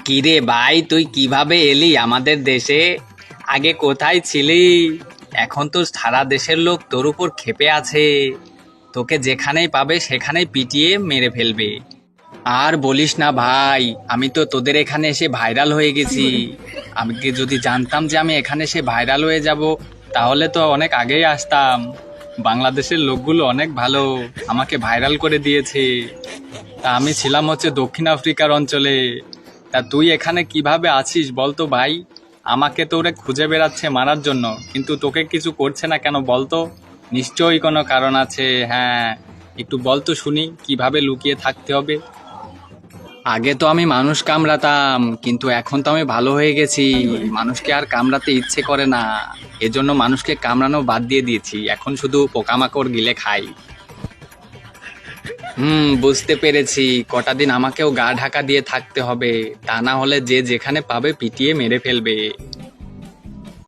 কিরে ভাই, তুই কিভাবে এলি আমাদের দেশে? আগে কোথায় ছিলি? এখন তো সারা দেশের লোক তোর উপর ক্ষেপে আছে। তোকে যেখানেই পাবে সেখানেই পিটিয়ে মেরে ফেলবে। আর বলিস না ভাই, আমি তো তোদের এখানে এসে ভাইরাল হয়ে গেছি। আমি কি যদি জানতাম যে আমি এখানে এসে ভাইরাল হয়ে যাব, তাহলে তো অনেক আগেই আসতাম। বাংলাদেশের লোকগুলো অনেক ভালো, আমাকে ভাইরাল করে দিয়েছে। তা আমি ছিলাম হচ্ছে দক্ষিণ আফ্রিকার অঞ্চলে। তা তুই এখানে কিভাবে আছিস বলতো ভাই? আমাকে তো ওরা খুঁজে বেড়াচ্ছে মারার জন্য, কিন্তু তোকে কিছু করছে না কেন বলতো? নিশ্চয়ই কোনো কারণ আছে। হ্যাঁ, একটু বলতো শুনি কিভাবে লুকিয়ে থাকতে হবে। আগে তো আমি মানুষ কামড়াতাম, কিন্তু এখন তো আমি ভালো হয়ে গেছি। মানুষকে আর কামড়াতে ইচ্ছে করে না, এজন্য মানুষকে কামড়ানো বাদ দিয়ে দিয়েছি। এখন শুধু পোকামাকড় গিলে খাই। বুঝতে পেরেছি। কটা দিন আমাকেও গা ঢাকা দিয়ে থাকতে হবে, তা না হলে যে যেখানে পাবে পিটিয়ে মেরে ফেলবে।